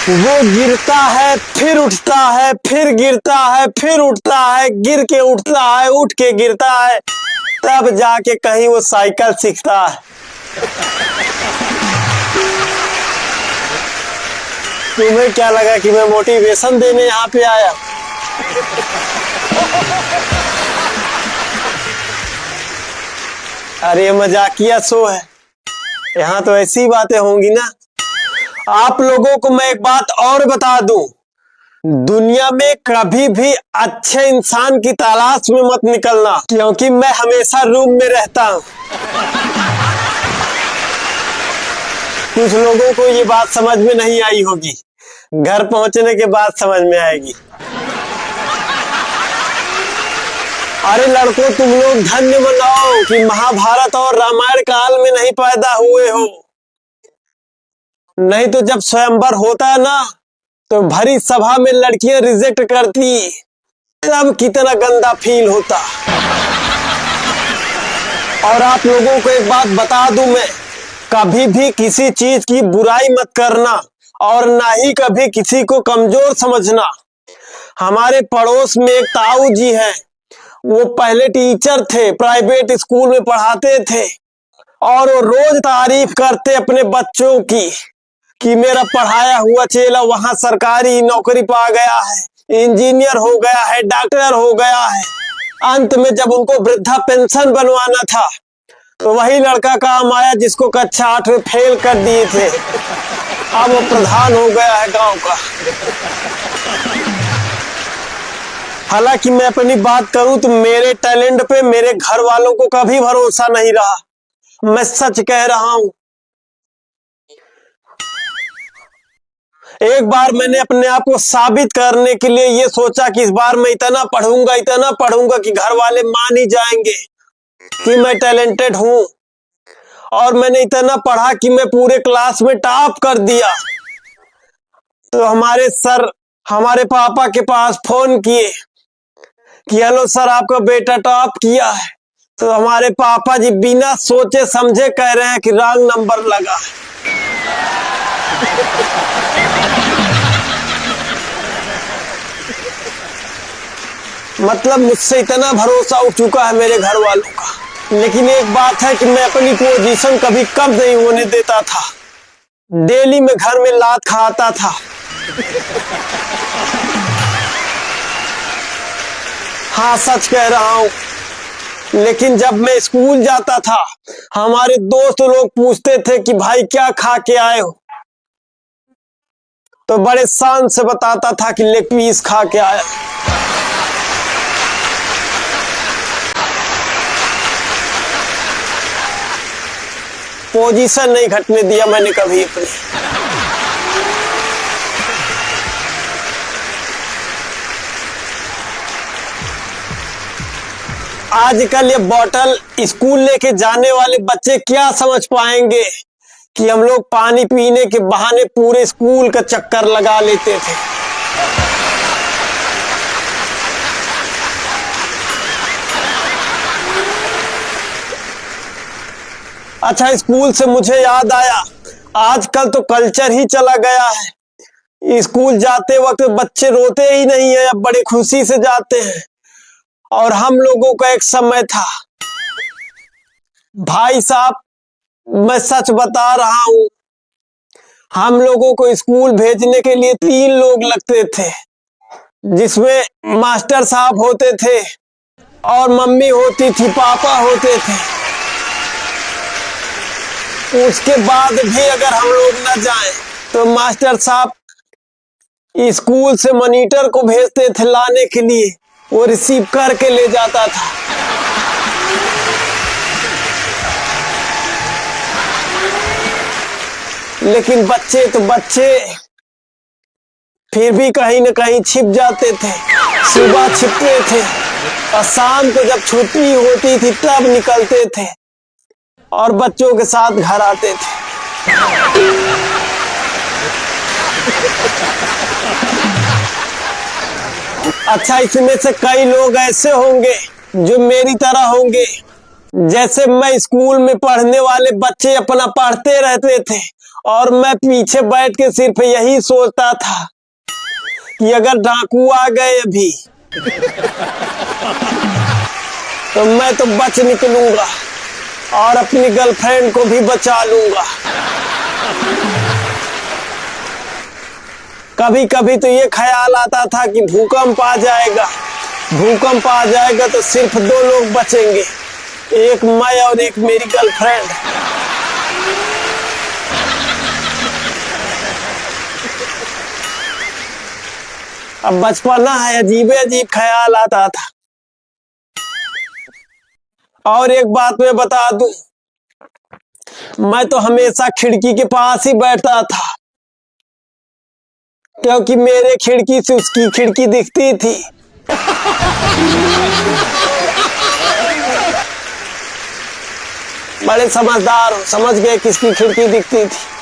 वो गिरता है फिर उठता है, फिर गिरता है फिर उठता है, गिर के उठता है, उठ के गिरता है, तब जाके कहीं वो साइकिल सीखता है। तुम्हें क्या लगा कि मैं मोटिवेशन देने यहाँ पे आया? अरे मजाकिया शो है, यहाँ तो ऐसी बातें होंगी ना। आप लोगों को मैं एक बात और बता दूं, दुनिया में कभी भी अच्छे इंसान की तलाश में मत निकलना, क्योंकि मैं हमेशा रूम में रहता हूं। कुछ लोगों को ये बात समझ में नहीं आई होगी, घर पहुंचने के बाद समझ में आएगी। अरे लड़कों, तुम लोग धन्य मनाओ कि महाभारत और रामायण काल में नहीं पैदा हुए हो, नहीं तो जब स्वयंवर होता है ना, तो भरी सभा में लड़कियां रिजेक्ट करती, तब कितना गंदा फील होता। और आप लोगों को एक बात बता दूं मैं, कभी भी किसी चीज की बुराई मत करना और ना ही कभी किसी को कमजोर समझना। हमारे पड़ोस में एक ताऊ जी हैं, वो पहले टीचर थे, प्राइवेट स्कूल में पढ़ाते थे, और वो रोज तारीफ करते अपने बच्चों की कि मेरा पढ़ाया हुआ चेला वहां सरकारी नौकरी पा गया है, इंजीनियर हो गया है, डॉक्टर हो गया है। अंत में जब उनको वृद्धा पेंशन बनवाना था, तो वही लड़का काम आया जिसको कक्षा 8 में फेल कर दिए थे। अब वो प्रधान हो गया है गांव का। हालांकि मैं अपनी बात करूं तो मेरे टैलेंट पे मेरे घर वालों को कभी भरोसा नहीं रहा, मैं सच कह रहा हूं। एक बार मैंने अपने आप को साबित करने के लिए ये सोचा कि इस बार मैं इतना पढ़ूंगा कि घर वाले मान ही जाएंगे कि मैं टैलेंटेड हूं। और मैंने इतना पढ़ा कि मैं पूरे क्लास में टॉप कर दिया। तो हमारे सर हमारे पापा के पास फोन किए कि हेलो सर, आपका बेटा टॉप किया है। तो हमारे पापा जी बिना सोचे समझे कह रहे हैं कि रॉन्ग नंबर लगा। मतलब मुझसे इतना भरोसा उठ चुका है मेरे घर वालों का। लेकिन एक बात है कि मैं अपनी पोजीशन कभी कम नहीं होने देता था। डेली में घर में लात खाता था। हाँ, सच कह रहा हूं। लेकिन जब मैं स्कूल जाता था, हमारे दोस्त लोग पूछते थे कि भाई क्या खा के आए हो, तो बड़े शान से बताता था कि लेग पीस खा के आया। पोजीशन नहीं घटने दिया मैंने कभी अपनी। आजकल ये बॉटल स्कूल लेके जाने वाले बच्चे क्या समझ पाएंगे कि हम लोग पानी पीने के बहाने पूरे स्कूल का चक्कर लगा लेते थे। अच्छा, स्कूल से मुझे याद आया, आजकल तो कल्चर ही चला गया है। स्कूल जाते वक्त बच्चे रोते ही नहीं है, अब बड़े खुशी से जाते हैं। और हम लोगों का एक समय था, भाई साहब मैं सच बता रहा हूं, हम लोगों को स्कूल भेजने के लिए 3 लोग लगते थे, जिसमें मास्टर साहब होते थे और मम्मी होती थी, पापा होते थे। उसके बाद भी अगर हम लोग न जाएं तो मास्टर साहब स्कूल से मॉनिटर को भेजते थे लाने के लिए, वो रिसीव करके ले जाता था। लेकिन बच्चे तो बच्चे फिर भी कहीं न कहीं छिप जाते थे। सुबह छिपते थे और शाम को जब छुट्टी होती थी तब निकलते थे और बच्चों के साथ घर आते थे। अच्छा, इसमें से कई लोग ऐसे होंगे जो मेरी तरह होंगे। जैसे मैं स्कूल में पढ़ने वाले बच्चे अपना पढ़ते रहते थे और मैं पीछे बैठ के सिर्फ यही सोचता था कि अगर डाकू आ गए अभी तो मैं तो बच निकलूंगा और अपनी गर्लफ्रेंड को भी बचा लूंगा। कभी कभी तो ये ख्याल आता था कि भूकंप आ जाएगा, भूकंप आ जाएगा तो सिर्फ 2 लोग बचेंगे, एक मैं और एक मेरी गर्लफ्रेंड। अब बचपना है, अजीब अजीब ख्याल आता था। और एक बात मैं बता दूं, मैं तो हमेशा खिड़की के पास ही बैठता था, क्योंकि मेरे खिड़की से उसकी खिड़की दिखती थी। बड़े समझदार हो, समझ गए किसकी खिड़की दिखती थी।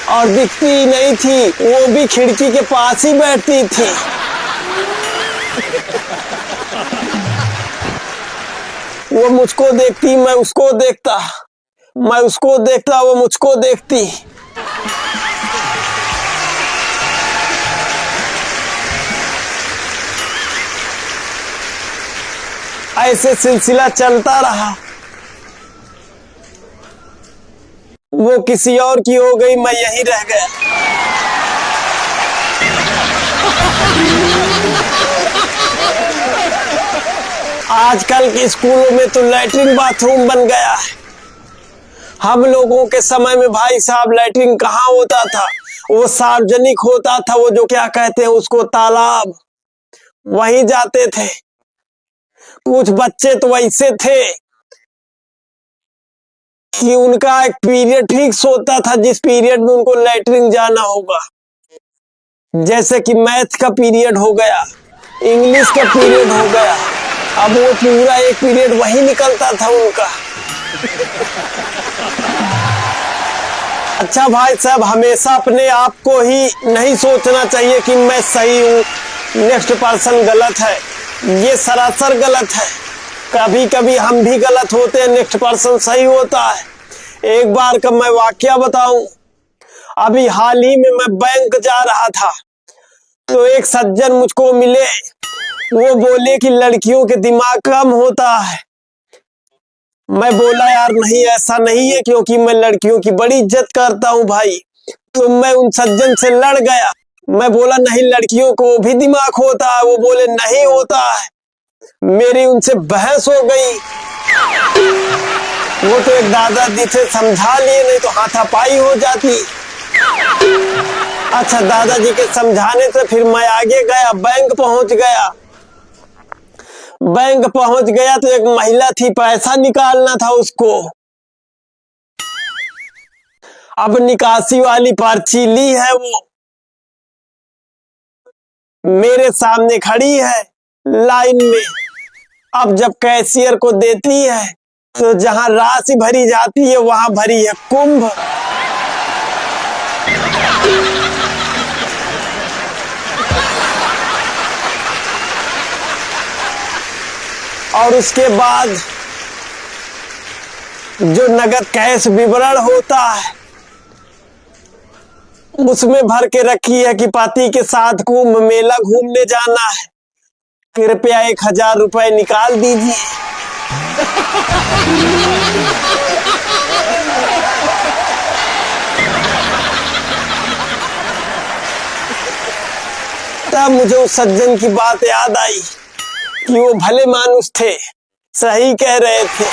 और दिखती ही नहीं थी, वो भी खिड़की के पास ही बैठती थी। वो मुझको देखती, मैं उसको देखता, मैं उसको देखता, वो मुझको देखती। ऐसे सिलसिला चलता रहा। वो किसी और की हो गई, मैं यहीं रह गया। आजकल के स्कूलों में तो लैट्रिन बाथरूम बन गया है। हम लोगों के समय में भाई साहब लैट्रिन कहाँ होता था, वो सार्वजनिक होता था, वो जो क्या कहते हैं उसको, तालाब, वहीं जाते थे। कुछ बच्चे तो वैसे थे कि उनका एक पीरियड फिक्स होता था जिस पीरियड में उनको लैट्रिन जाना होगा। जैसे कि मैथ का पीरियड हो गया, इंग्लिश का पीरियड हो गया, अब वो पूरा एक पीरियड वही निकलता था उनका। अच्छा भाई साहब, हमेशा अपने आप को ही नहीं सोचना चाहिए कि मैं सही हूँ, नेक्स्ट पर्सन गलत है। ये सरासर गलत है। कभी कभी हम भी गलत होते हैं, नेक्स्ट पर्सन सही होता है। एक बार का मैं वाकया बताऊं, अभी हाल ही में मैं बैंक जा रहा था तो एक सज्जन मुझको मिले। वो बोले कि लड़कियों के दिमाग कम होता है। मैं बोला यार नहीं, ऐसा नहीं है, क्योंकि मैं लड़कियों की बड़ी इज्जत करता हूं भाई। तो मैं उन सज्जन से लड़ गया। मैं बोला नहीं, लड़कियों को भी दिमाग होता है। वो बोले नहीं होता है। मेरी उनसे बहस हो गई। वो तो एक दादाजी से समझा लिए, नहीं तो हाथापाई हो जाती। अच्छा, दादाजी के समझाने से फिर मैं आगे गया, बैंक पहुंच गया। बैंक पहुंच गया तो एक महिला थी, पैसा निकालना था उसको। अब निकासी वाली पर्ची ली है, वो मेरे सामने खड़ी है लाइन में। अब जब कैशियर को देती है तो जहां राशि भरी जाती है वहां भरी है कुंभ। और उसके बाद जो नगद कैश विवरण होता है उसमें भर के रखी है कि पति के साथ कुंभ मेला घूमने जाना है, कृपया 1000 रुपए निकाल दीजिए। तब मुझे उस सज्जन की बात याद आई कि वो भले मानुस थे, सही कह रहे थे।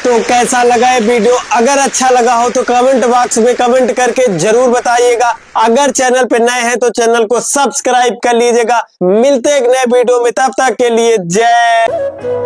तो कैसा लगा ये वीडियो? अगर अच्छा लगा हो तो कमेंट बॉक्स में कमेंट करके जरूर बताइएगा। अगर चैनल पे नए हैं तो चैनल को सब्सक्राइब कर लीजिएगा। मिलते हैं एक नए वीडियो में, तब तक के लिए जय।